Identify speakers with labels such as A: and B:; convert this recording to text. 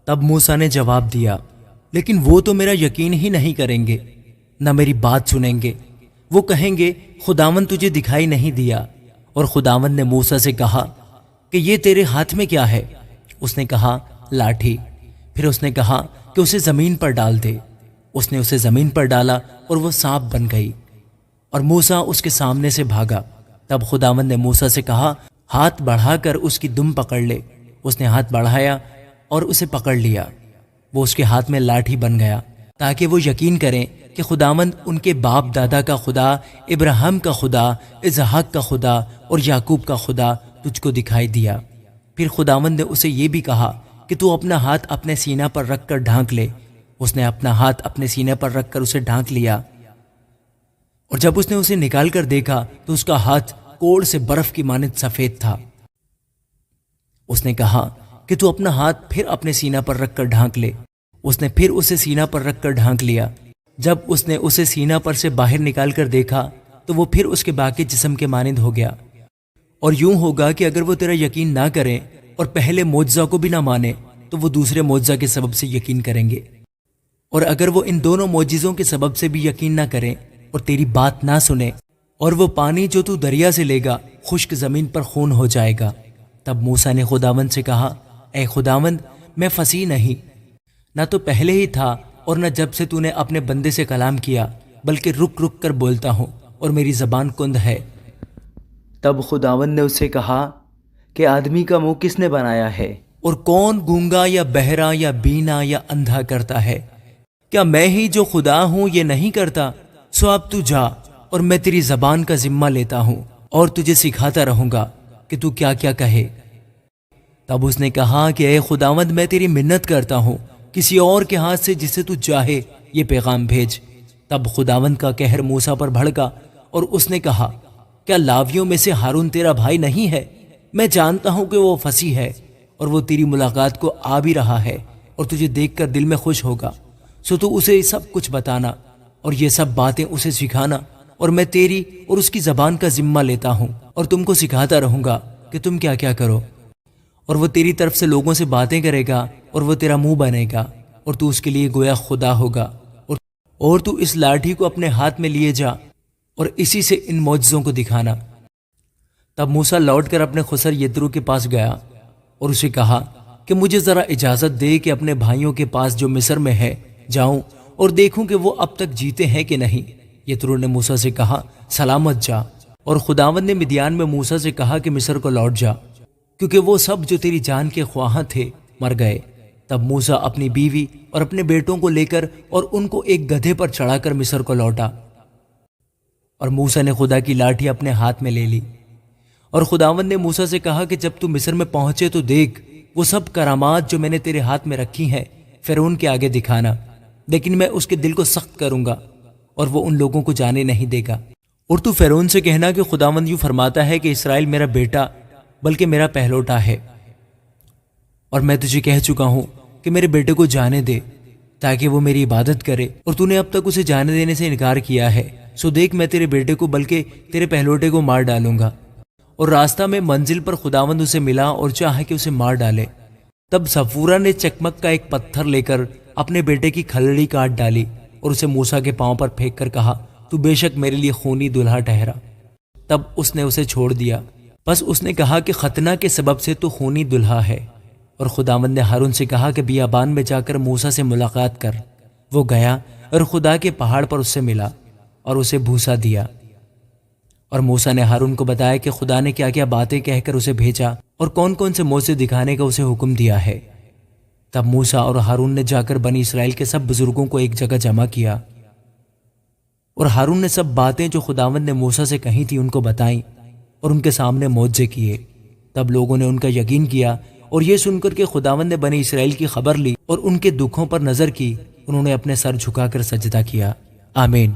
A: تب موسیٰ نے جواب دیا، لیکن وہ تو میرا یقین ہی نہیں کریں گے، نہ میری بات سنیں گے۔ وہ کہیں گے خداوند تجھے دکھائی نہیں دیا۔ اور خداوند نے موسیٰ سے کہا کہ یہ تیرے ہاتھ میں کیا ہے؟ اس نے کہا لاٹھی۔ پھر اس نے کہا کہ اسے زمین پر ڈال دے۔ اس نے اسے زمین پر ڈالا اور وہ سانپ بن گئی، اور موسیٰ اس کے سامنے سے بھاگا۔ تب خداوند نے موسیٰ سے کہا ہاتھ بڑھا کر اس کی دم پکڑ لے۔ اس نے ہاتھ بڑھایا اور اسے پکڑ لیا۔ وہ اس کے ہاتھ میں لاٹھی بن گیا، تاکہ وہ یقین کریں کہ خداوند ان کے باپ دادا کا خدا، ابراہیم کا خدا، اسحاق کا خدا اور یعقوب کا خدا تجھ کو دکھائی دیا۔ پھر خداوند نے اسے یہ بھی کہا کہ تو اپنا ہاتھ اپنے سینہ پر رکھ کر ڈھانک لے۔ اس نے اپنا ہاتھ اپنے سینے پر رکھ کر اسے ڈھانک لیا، اور جب اس نے اسے نکال کر دیکھا تو اس کا ہاتھ کوڑ سے برف کی مانند سفید تھا۔ اس نے کہا کہ تو اپنا ہاتھ پھر اپنے سینہ پر رکھ کر ڈھانک لے۔ اس نے پھر اسے سینہ پر رکھ کر ڈھانک لیا۔ جب اس نے اسے سینہ پر سے باہر نکال کر دیکھا تو وہ پھر اس کے باقی جسم کے مانند ہو گیا۔ اور یوں ہوگا کہ اگر وہ تیرا یقین نہ کریں اور پہلے معجزہ کو بھی نہ مانے تو وہ دوسرے معجزہ کے سبب سے یقین کریں گے، اور اگر وہ ان دونوں معجزوں کے سبب سے بھی یقین نہ کریں اور تیری بات نہ سنے، اور وہ پانی جو تو دریا سے لے گا خشک زمین پر خون ہو جائے گا۔ تب موسیٰ نے خداوند سے کہا اے خداوند، میں فصیح نہیں، نہ تو پہلے ہی تھا اور نہ جب سے تو نے اپنے بندے سے کلام کیا، بلکہ رک رک کر بولتا ہوں اور میری زبان کند ہے۔ تب خداوند نے اس سے کہا کہ آدمی کا منہ کس نے بنایا ہے، اور کون گونگا یا بہرا یا بینا یا اندھا کرتا ہے؟ کیا میں ہی جو خدا ہوں یہ نہیں کرتا؟ سو اب تو جا، اور میں تیری زبان کا ذمہ لیتا ہوں اور تجھے سکھاتا رہوں گا کہ تو کیا کیا کہے۔ تب اس نے کہا کہ اے خداوند، میں تیری منت کرتا ہوں، کسی اور کے ہاتھ سے جسے تو چاہے یہ پیغام بھیج۔ تب خداوند کا قہر موسیٰ پر بھڑکا، اور اس نے کہا کیا لاویوں میں سے ہارون تیرا بھائی نہیں ہے؟ میں جانتا ہوں کہ وہ فصیح ہے، اور وہ تیری ملاقات کو آ بھی رہا ہے اور تجھے دیکھ کر دل میں خوش ہوگا۔ سو تو اسے سب کچھ بتانا اور یہ سب باتیں اسے سکھانا، اور میں تیری اور اس کی زبان کا ذمہ لیتا ہوں اور تم کو سکھاتا رہوں گا کہ تم کیا کیا کرو۔ اور وہ تیری طرف سے لوگوں سے باتیں کرے گا، اور وہ تیرا منہ بنے گا، اور تو اس کے لیے گویا خدا ہوگا۔ اور تو اس لاٹھی کو اپنے ہاتھ میں لیے جا اور اسی سے ان معجزوں کو دکھانا۔ تب موسیٰ لوٹ کر اپنے خسر یترو کے پاس گیا اور اسے کہا کہ مجھے ذرا اجازت دے کہ اپنے بھائیوں کے پاس جو مصر میں ہے جاؤں اور دیکھوں کہ وہ اب تک جیتے ہیں کہ نہیں۔ یترو نے موسیٰ سے کہا سلامت جا۔ اور خداوند نے مدیان میں موسیٰ سے کہا کہ مصر کو لوٹ جا، کیونکہ وہ سب جو تیری جان کے خواہاں تھے مر گئے۔ تب موسیٰ اپنی بیوی اور اپنے بیٹوں کو لے کر اور ان کو ایک گدھے پر چڑھا کر مصر کو لوٹا۔ اور موسیٰ نے خدا کی لاٹھی اپنے ہاتھ میں لے لی۔ اور خداوند نے موسیٰ سے کہا کہ جب تو مصر میں پہنچے تو دیکھ وہ سب کرامات جو میں نے تیرے ہاتھ میں رکھی ہیں فرعون کے آگے دکھانا، لیکن میں اس کے دل کو سخت کروں گا اور وہ ان لوگوں کو جانے نہیں دے گا۔ اور تو فرعون سے کہنا کہ خداوند یوں فرماتا ہے کہ اسرائیل میرا بیٹا بلکہ میرا پہلوٹا ہے، اور میں تجھے کہہ چکا ہوں کہ میرے بیٹے کو جانے دے تاکہ وہ میری عبادت کرے، اور تو نے اب تک اسے جانے دینے سے انکار کیا ہے۔ سو دیکھ میں تیرے بیٹے کو بلکہ تیرے پہلوٹے کو مار ڈالوں گا۔ اور راستہ میں منزل پر خداوند اسے ملا اور چاہا کہ اسے مار ڈالے۔ تب صفورہ نے چکمک کا ایک پتھر لے کر اپنے بیٹے کی کھلڑی کاٹ ڈالی اور اسے موسیٰ کے پاؤں پر پھینک کر کہا تو بے شک میرے لیے خونی دلہا ٹھہرا۔ تب اس نے اسے چھوڑ دیا۔ بس اس نے کہا کہ ختنہ کے سبب سے تو خونی دلہا ہے۔ اور خداوند نے ہارون سے کہا کہ بیابان میں جا کر موسیٰ سے ملاقات کر۔ وہ گیا اور خدا کے پہاڑ پر اس سے ملا اور اسے بھوسا دیا۔ اور موسیٰ نے ہارون کو بتایا کہ خدا نے کیا کیا باتیں کہہ کر اسے بھیجا اور کون کون سے معجزے دکھانے کا اسے حکم دیا ہے۔ تب موسیٰ اور ہارون نے جا کر بنی اسرائیل کے سب بزرگوں کو ایک جگہ جمع کیا، اور ہارون نے سب باتیں جو خداوند نے موسیٰ سے کہی تھی ان کو بتائیں اور ان کے سامنے معجزے کیے۔ تب لوگوں نے ان کا یقین کیا، اور یہ سن کر کہ خداوند نے بنی اسرائیل کی خبر لی اور ان کے دکھوں پر نظر کی، انہوں نے اپنے سر جھکا کر سجدہ کیا۔ آمین۔